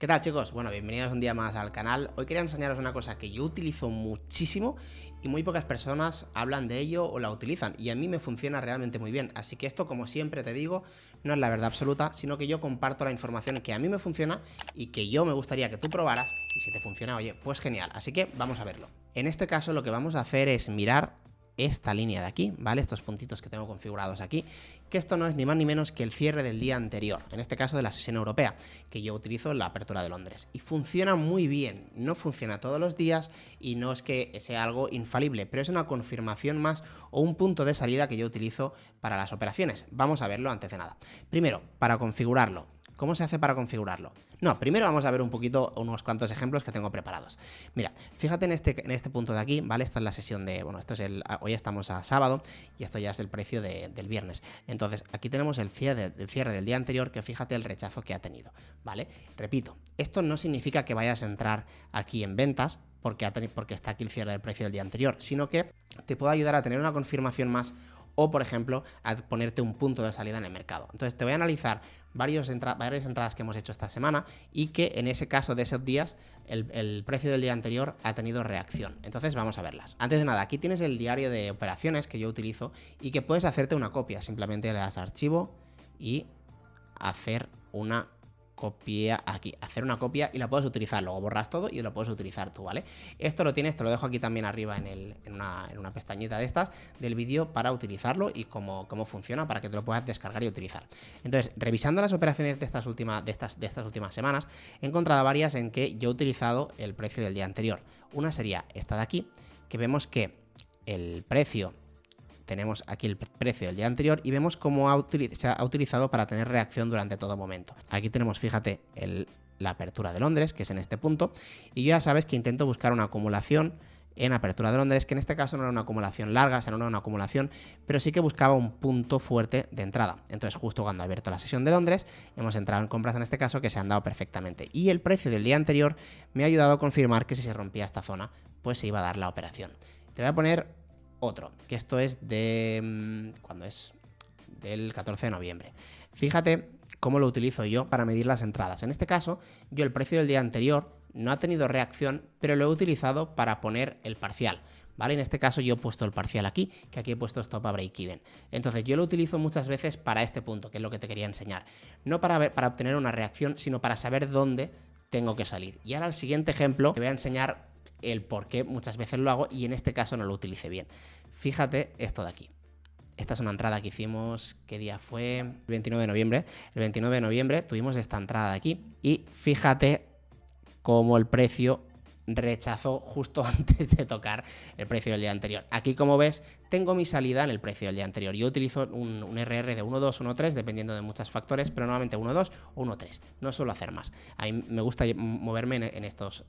¿Qué tal, chicos? Bueno, bienvenidos un día más al canal. Hoy quería enseñaros una cosa que yo utilizo muchísimo y muy pocas personas hablan de ello o la utilizan, y a mí me funciona realmente muy bien. Así que esto, como siempre te digo, no es la verdad absoluta, sino que yo comparto la información que a mí me funciona y que yo me gustaría que tú probaras, y si te funciona, oye, pues genial. Así que vamos a verlo. En este caso lo que vamos a hacer es mirar esta línea de aquí, ¿vale? Estos puntitos que tengo configurados aquí, que esto no es ni más ni menos que el cierre del día anterior, en este caso de la sesión europea, que yo utilizo en la apertura de Londres. Y funciona muy bien, no funciona todos los días y no es que sea algo infalible, pero es una confirmación más o un punto de salida que yo utilizo para las operaciones. Vamos a verlo antes de nada. Primero, para configurarlo. ¿Cómo se hace para configurarlo? No, primero vamos a ver un poquito unos cuantos ejemplos que tengo preparados. Mira, fíjate en este punto de aquí, ¿vale? Esta es la sesión de, bueno, esto es hoy estamos a sábado y esto ya es el precio del viernes. Entonces, aquí tenemos el cierre del día anterior, que fíjate el rechazo que ha tenido, ¿vale? Repito, esto no significa que vayas a entrar aquí en ventas porque está aquí el cierre del precio del día anterior, sino que te puede ayudar a tener una confirmación más, o por ejemplo a ponerte un punto de salida en el mercado. Entonces te voy a analizar varias entradas que hemos hecho esta semana y que en ese caso de esos días el precio del día anterior ha tenido reacción. Entonces vamos a verlas. Antes de nada, aquí tienes el diario de operaciones que yo utilizo y que puedes hacerte una copia. Simplemente le das a archivo y hacer una copia aquí, hacer una copia, y la puedes utilizar, luego borras todo y lo puedes utilizar tú, ¿vale? Esto lo tienes, te lo dejo aquí también arriba en una pestañita de estas del vídeo para utilizarlo y cómo funciona, para que te lo puedas descargar y utilizar. Entonces, revisando las operaciones de estas últimas semanas, he encontrado varias en que yo he utilizado el precio del día anterior. Una sería esta de aquí, que vemos que el precio, tenemos aquí el precio del día anterior y vemos cómo se ha utilizado para tener reacción durante todo momento. Aquí tenemos, fíjate, la apertura de Londres, que es en este punto, y yo ya sabes que intento buscar una acumulación en apertura de Londres, que en este caso no era una acumulación larga, o sea, no era una acumulación, pero sí que buscaba un punto fuerte de entrada. Entonces, justo cuando ha abierto la sesión de Londres, hemos entrado en compras en este caso que se han dado perfectamente. Y el precio del día anterior me ha ayudado a confirmar que si se rompía esta zona, pues se iba a dar la operación. Te voy a poner otro, que esto es de... ¿cuándo es? Del 14 de noviembre. Fíjate cómo lo utilizo yo para medir las entradas. En este caso, yo el precio del día anterior no ha tenido reacción, pero lo he utilizado para poner el parcial, ¿vale? En este caso yo he puesto el parcial aquí, que aquí he puesto stop a break even. Entonces yo lo utilizo muchas veces para este punto, que es lo que te quería enseñar. No para obtener una reacción, sino para saber dónde tengo que salir. Y ahora el siguiente ejemplo te voy a enseñar el por qué muchas veces lo hago y en este caso no lo utilicé bien. Fíjate esto de aquí. Esta es una entrada que hicimos, ¿qué día fue? El 29 de noviembre. El 29 de noviembre tuvimos esta entrada de aquí y fíjate cómo el precio rechazó justo antes de tocar el precio del día anterior. Aquí, como ves, tengo mi salida en el precio del día anterior. Yo utilizo un RR de 1.2, 1.3, dependiendo de muchos factores, pero normalmente 1.2 o 1.3. No suelo hacer más. A mí me gusta moverme en estas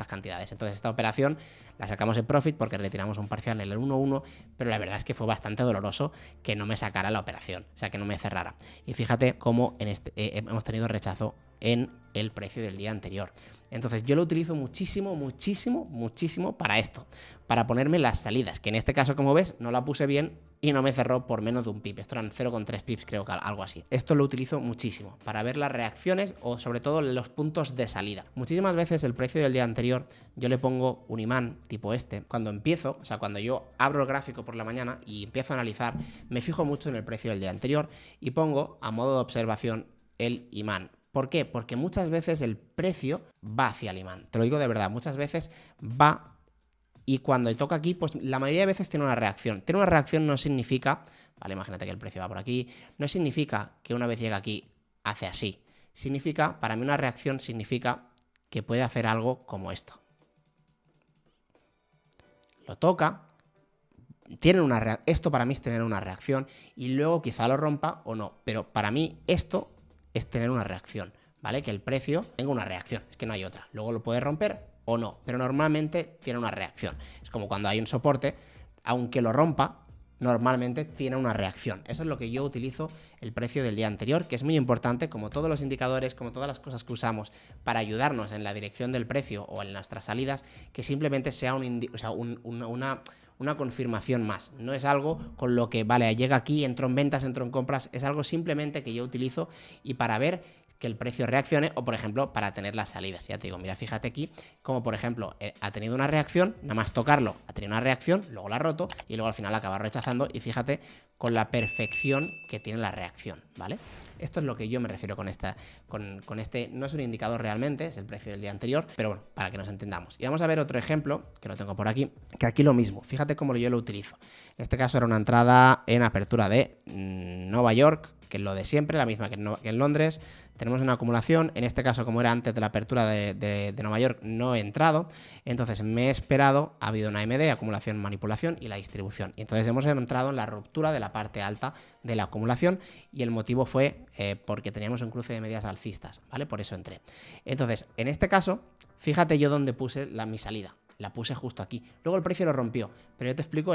cantidades. Entonces, esta operación la sacamos en profit porque retiramos un parcial en el 1.1, pero la verdad es que fue bastante doloroso que no me sacara la operación, o sea, que no me cerrara. Y fíjate cómo hemos tenido rechazo en el precio del día anterior. Entonces yo lo utilizo muchísimo para esto, para ponerme las salidas, que en este caso, como ves, no la puse bien y no me cerró por menos de un pip. Esto eran 0,3 pips, creo que algo así. Esto lo utilizo muchísimo para ver las reacciones o sobre todo los puntos de salida. Muchísimas veces el precio del día anterior yo le pongo un imán tipo este. Cuando empiezo, o sea, cuando yo abro el gráfico por la mañana y empiezo a analizar, me fijo mucho en el precio del día anterior y pongo a modo de observación el imán. ¿Por qué? Porque muchas veces el precio va hacia el imán. Te lo digo de verdad, muchas veces va y cuando toca aquí, pues la mayoría de veces tiene una reacción. Tener una reacción no significa, vale, imagínate que el precio va por aquí, no significa que una vez llega aquí hace así. Significa, para mí una reacción significa que puede hacer algo como esto. Lo toca, esto para mí es tener una reacción y luego quizá lo rompa o no, pero para mí esto es tener una reacción, ¿vale? Que el precio tenga una reacción, es que no hay otra. Luego lo puede romper o no, pero normalmente tiene una reacción. Es como cuando hay un soporte, aunque lo rompa, normalmente tiene una reacción. Eso es lo que yo utilizo el precio del día anterior, que es muy importante, como todos los indicadores, como todas las cosas que usamos para ayudarnos en la dirección del precio o en nuestras salidas, que simplemente sea una confirmación más. No es algo con lo que, vale, llega aquí, entro en ventas, entro en compras, es algo simplemente que yo utilizo y para ver que el precio reaccione o, por ejemplo, para tener las salidas. Ya te digo, mira, fíjate aquí como, por ejemplo, ha tenido una reacción, nada más tocarlo, ha tenido una reacción, luego la ha roto y luego al final acaba rechazando y fíjate con la perfección que tiene la reacción, ¿vale? Esto es lo que yo me refiero con este, no es un indicador realmente, es el precio del día anterior, pero bueno, para que nos entendamos. Y vamos a ver otro ejemplo, que lo tengo por aquí, que aquí lo mismo, fíjate cómo yo lo utilizo. En este caso era una entrada en apertura de Nueva York, que es lo de siempre, la misma que en Londres. Tenemos una acumulación, en este caso como era antes de la apertura de Nueva York, no he entrado, entonces me he esperado, ha habido una MD, acumulación, manipulación y la distribución. Y entonces hemos entrado en la ruptura de la parte alta de la acumulación y el motivo fue porque teníamos un cruce de medias alcistas, ¿vale? Por eso entré. Entonces, en este caso, fíjate yo dónde puse mi salida, la puse justo aquí. Luego el precio lo rompió, pero yo te explico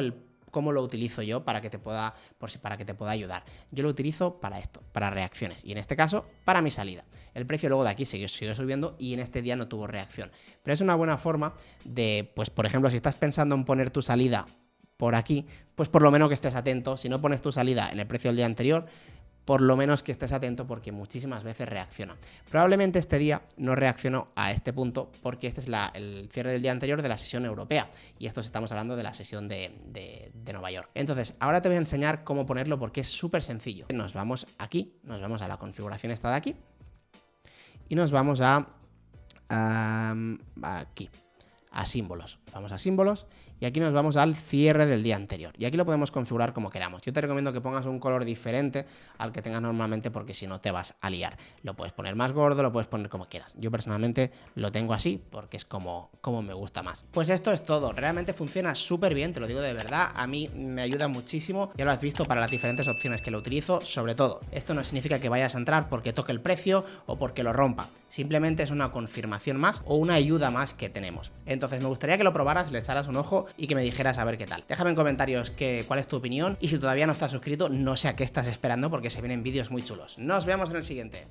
cómo lo utilizo yo para que te pueda ayudar. Yo lo utilizo para esto, para reacciones, y en este caso para mi salida. El precio luego de aquí siguió subiendo y en este día no tuvo reacción. Pero es una buena forma de, pues por ejemplo, si estás pensando en poner tu salida por aquí, pues por lo menos que estés atento. Si no pones tu salida en el precio del día anterior, por lo menos que estés atento porque muchísimas veces reacciona. Probablemente este día no reaccionó a este punto porque este es el cierre del día anterior de la sesión europea y esto estamos hablando de la sesión de Nueva York. Entonces, ahora te voy a enseñar cómo ponerlo porque es súper sencillo. Nos vamos aquí, nos vamos a la configuración esta de aquí y nos vamos aquí, a símbolos. Vamos a símbolos y aquí nos vamos al cierre del día anterior. Y aquí lo podemos configurar como queramos. Yo te recomiendo que pongas un color diferente al que tengas normalmente porque si no te vas a liar. Lo puedes poner más gordo, lo puedes poner como quieras. Yo personalmente lo tengo así porque es como me gusta más. Pues esto es todo. Realmente funciona súper bien, te lo digo de verdad. A mí me ayuda muchísimo. Ya lo has visto para las diferentes opciones que lo utilizo. Sobre todo, esto no significa que vayas a entrar porque toque el precio o porque lo rompa. Simplemente es una confirmación más o una ayuda más que tenemos. Entonces me gustaría que lo probaras, le echaras un ojo y que me dijeras a ver qué tal. Déjame en comentarios cuál es tu opinión y si todavía no estás suscrito, no sé a qué estás esperando porque se vienen vídeos muy chulos. Nos vemos en el siguiente.